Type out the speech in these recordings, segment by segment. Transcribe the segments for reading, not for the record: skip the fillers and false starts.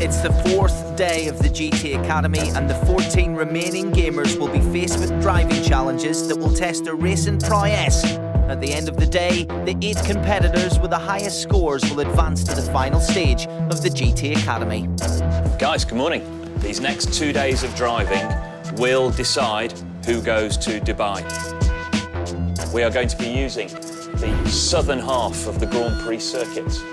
It's the 4th day of the GT Academy and the 14 remaining gamers will be faced with driving challenges that will test their racing prowess. At the end of the day, the 8 competitors with the highest scores will advance to the final stage of the GT Academy. Guys, good morning. These next 2 days of driving will decide who goes to Dubai. We are going to be using the southern half of the Grand Prix circuit.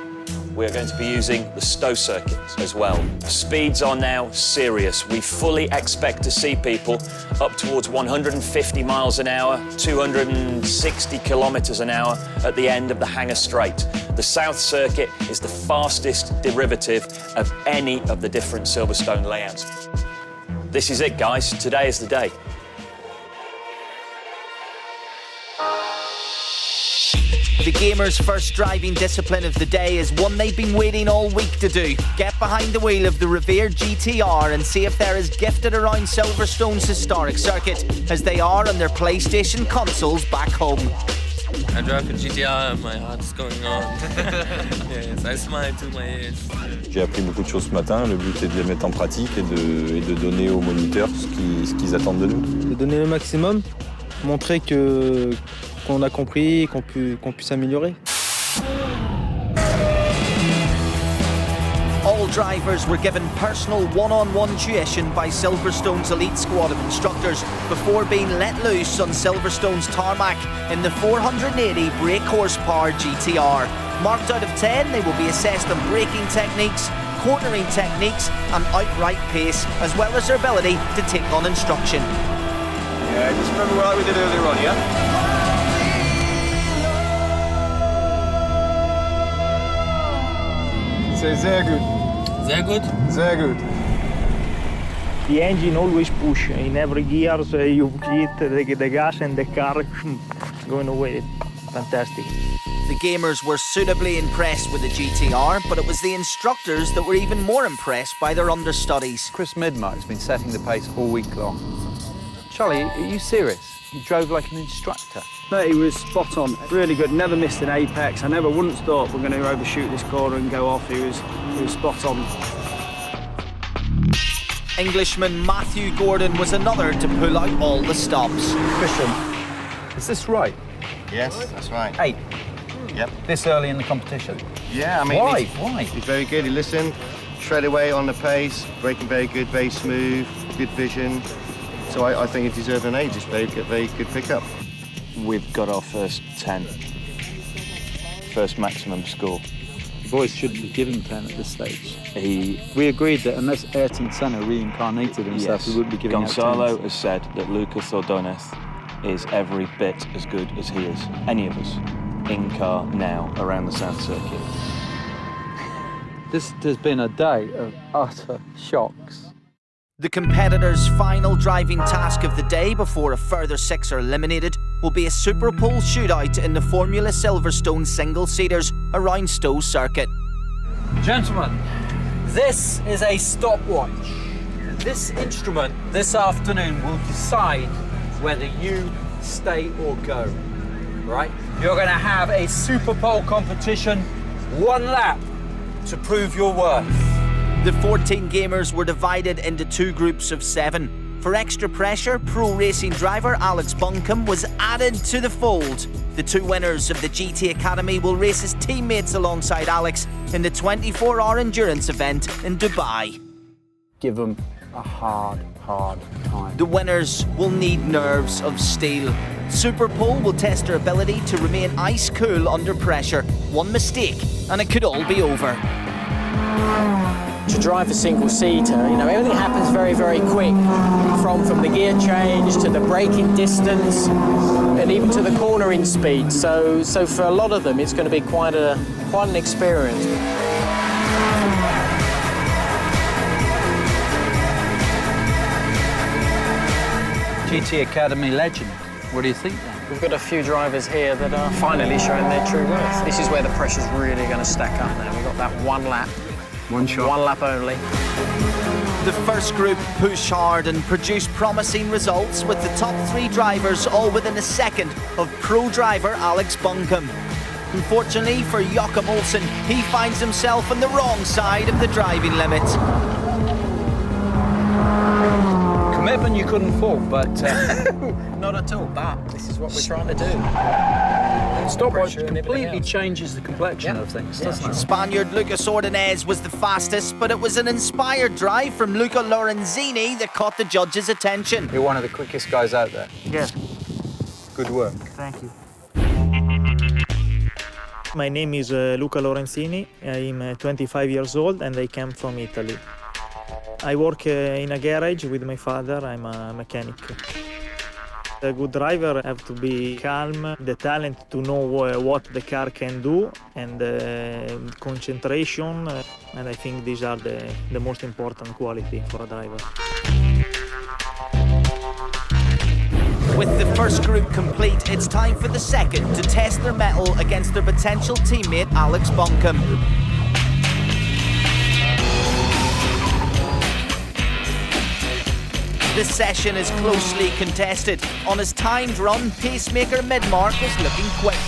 We are going to be using the Stowe circuit as well. Speeds are now serious. We fully expect to see people up towards 150 miles an hour, 260 kilometers an hour at the end of the Hangar Straight. The South circuit is the fastest derivative of any of the different Silverstone layouts. This is it, guys. Today is the day. The gamers' first driving discipline of the day is one they've been waiting all week to do. Get behind the wheel of the revered GTR and see if they're as gifted around Silverstone's historic circuit as they are on their PlayStation consoles back home. I drive a GTR and my heart's going on. Yes, I smile to my ears. J'ai appris beaucoup de choses ce matin. Le but est de les mettre en pratique et de donner aux moniteurs ce qu'ils attendent de nous. De donner le maximum, montrer qu'on a compris, qu'on puisse améliorer. All drivers were given personal one-on-one tuition by Silverstone's elite squad of instructors before being let loose on Silverstone's tarmac in the 480 brake horsepower GTR. Marked out of 10, they will be assessed on braking techniques, cornering techniques and outright pace, as well as their ability to take on instruction. Yeah, just remember what we did earlier on, yeah? C'est sehr gut. Sehr gut? Sehr gut. The engine always push in every gear, so you hit the gas and the car going away. Fantastic. The gamers were suitably impressed with the GTR, but it was the instructors that were even more impressed by their understudies. Chris Midmark's been setting the pace all week long. Charlie, are you serious? You drove like an instructor. No, he was spot on, really good, never missed an apex. I never once thought we're going to overshoot this corner and go off. He was spot on. Englishman Matthew Gordon was another to pull out all the stops. Christian, is this right? Yes, that's right. 8? Yep. This early in the competition? Yeah, I mean... Why? He's very good, he listened, shred away on the pace, braking very good, very smooth, good vision. So I think he deserved an 8, just very good pickup. We've got our first 10. First maximum score. The boys shouldn't be given 10 at this stage. We agreed that unless Ayrton Senna reincarnated himself, we wouldn't be giving Gonzalo out 10s. has said that Lucas Ordonez is every bit as good as he is. Any of us in car now around the South Circuit. This has been a day of utter shocks. The competitors' final driving task of the day before a further 6 are eliminated will be a Super Pole shootout in the Formula Silverstone single-seaters around Stowe circuit. Gentlemen, this is a stopwatch. This instrument this afternoon will decide whether you stay or go, right? You're going to have a Super Pole competition, 1 lap to prove your worth. The 14 gamers were divided into 2 groups of 7. For extra pressure, pro racing driver Alex Buncombe was added to the fold. The 2 winners of the GT Academy will race as teammates alongside Alex in the 24-hour endurance event in Dubai. Give them a hard time. The winners will need nerves of steel. Super Pole will test their ability to remain ice cool under pressure. One mistake and it could all be over. To drive a single-seater, everything happens very, very quick. From the gear change to the braking distance and even to the cornering speed. So for a lot of them, it's going to be quite an experience. GT Academy legend. What do you think then? We've got a few drivers here that are finally showing their true worth. This is where the pressure's really going to stack up now. We've got that 1 lap. One shot. 1 lap only. The first group pushed hard and produced promising results with the top 3 drivers all within a second of pro driver Alex Buncombe. Unfortunately for Joachim Olsen, he finds himself on the wrong side of the driving limit. Commitment you couldn't fault, but... Not at all, but this is what we're trying to do. Stopwatch completely changes the complexion of things, doesn't it? Spaniard Lucas Ordonez was the fastest, but it was an inspired drive from Luca Lorenzini that caught the judges' attention. You're one of the quickest guys out there. Yes. Good work. Thank you. My name is Luca Lorenzini. I'm 25 years old and I came from Italy. I work in a garage with my father. I'm a mechanic. A good driver have to be calm, the talent to know what the car can do, and concentration. And I think these are the most important quality for a driver. With the first group complete, it's time for the second to test their mettle against their potential teammate Alex Buncombe. This session is closely contested. On his timed run, pacemaker Midmark is looking quick.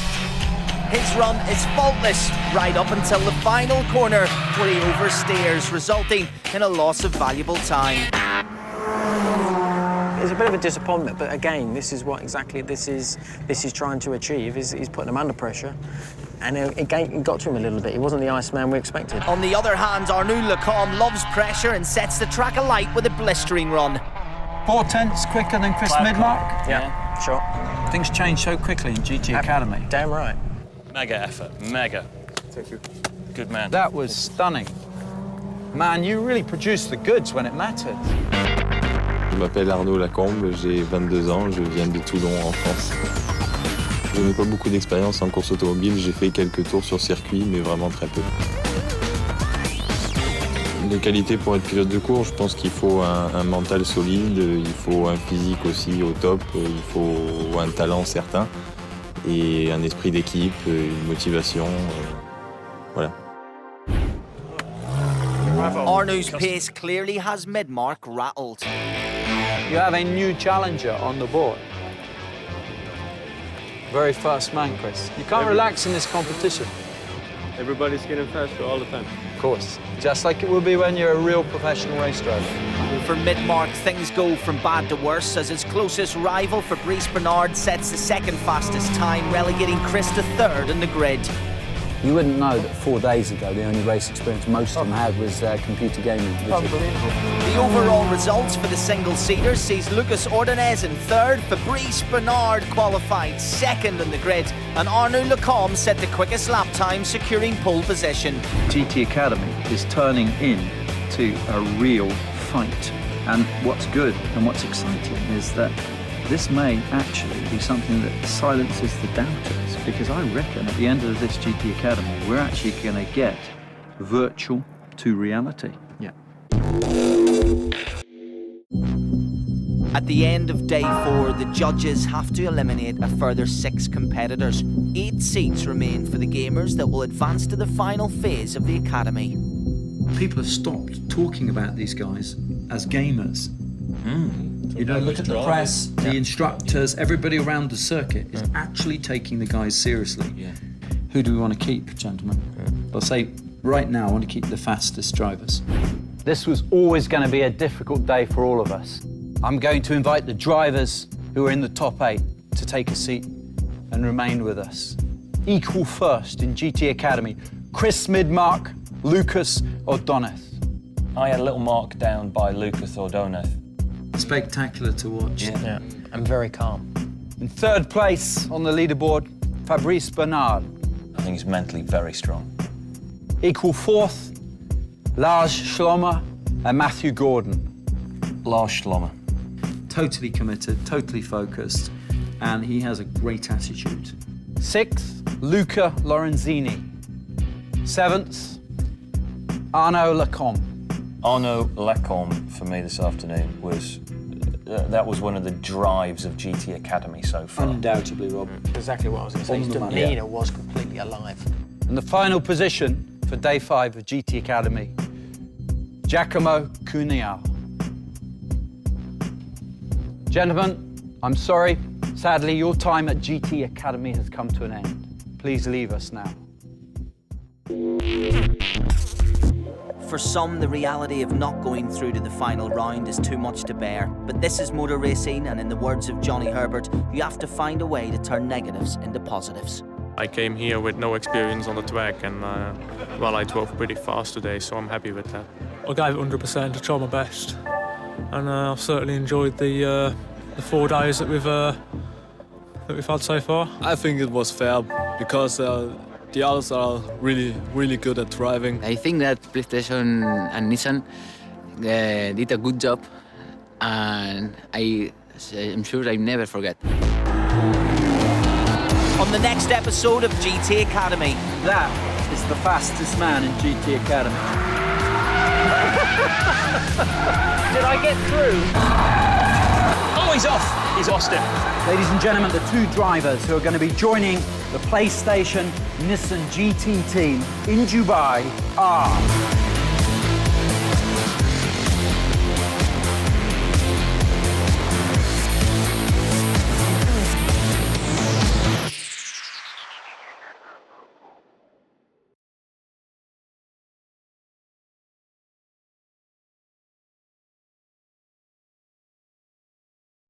His run is faultless right up until the final corner where he oversteers, resulting in a loss of valuable time. It's a bit of a disappointment, but again, this is what exactly this is trying to achieve. He's putting him under pressure, and it got to him a little bit. He wasn't the Iceman we expected. On the other hand, Arnaud Lecombe loves pressure and sets the track alight with a blistering run. 4 tenths quicker than Chris Midmark? Yeah, sure. Things change so quickly in GT Academy. Damn right. Mega effort, mega. Thank you. Good man. That was stunning. Man, you really produced the goods when it mattered. Je m'appelle Arnaud Lacombe, j'ai 22 ans, je viens de Toulon en France. Je n'ai pas beaucoup d'expérience en course automobile, j'ai fait quelques tours sur circuit, mais vraiment très peu. Les qualités pour être pilote de course, je pense qu'il faut un mental solide, il faut un physique aussi au top, il faut un talent certain et un esprit d'équipe, une motivation, voilà. Arnaud's pace clearly has Midmark rattled. You have a new challenger on the board. Very fast man, Chris. You can't relax in this competition. Everybody's getting faster all the time. Of course. Just like it will be when you're a real professional race driver. For Midmark, things go from bad to worse as his closest rival, Fabrice Bernard, sets the second fastest time, relegating Chris to third in the grid. You wouldn't know that 4 days ago the only race experience most of them had was computer gaming. The overall results for the single-seater sees Lucas Ordonez in third, Fabrice Bernard qualified second in the grid, and Arnaud Lecombe set the quickest lap time, securing pole position. GT Academy is turning into a real fight. And what's good and what's exciting is that this may actually be something that silences the doubters, because I reckon at the end of this GT Academy, we're actually going to get virtual to reality. Yeah. At the end of day 4, the judges have to eliminate a further 6 competitors. 8 seats remain for the gamers that will advance to the final phase of the Academy. People have stopped talking about these guys as gamers. You know, look at the press, the instructors, everybody around the circuit is actually taking the guys seriously. Yeah. Who do we want to keep, gentlemen? I'll say right now I want to keep the fastest drivers. This was always going to be a difficult day for all of us. I'm going to invite the drivers who are in the top 8 to take a seat and remain with us. Equal first in GT Academy, Chris Midmark, Lucas Ordonez. I had a little mark down by Lucas Ordonez. Spectacular to watch. Yeah, I'm very calm. In third place on the leaderboard, Fabrice Bernard. I think he's mentally very strong. Equal fourth, Lars Schlomer and Matthew Gordon. Lars Schlomer. Totally committed, totally focused, and he has a great attitude. Sixth, Luca Lorenzini. Seventh, Arnaud Lecombe. Arnaud Lecombe, for me this afternoon, was that was one of the drives of GT Academy so far. Undoubtedly, Rob. Exactly what I was going to say. His demeanour was completely alive. And the final position for day 5 of GT Academy, Giacomo Cunial. Gentlemen, I'm sorry. Sadly, your time at GT Academy has come to an end. please leave us now. For some, the reality of not going through to the final round is too much to bear. But this is motor racing, and in the words of Johnny Herbert, you have to find a way to turn negatives into positives. I came here with no experience on the track, and well, I drove pretty fast today, so I'm happy with that. I gave it 100% to try my best, and I've certainly enjoyed the 4 days that we've had so far. I think it was fair because the others are really good at driving. I think that PlayStation and Nissan did a good job, and I'm sure I never forget. On the next episode of GT Academy. That is the fastest man in GT Academy. Did I get through? Oh, he's off. He's lost him. Ladies and gentlemen, the 2 drivers who are going to be joining the PlayStation Nissan GT team in Dubai are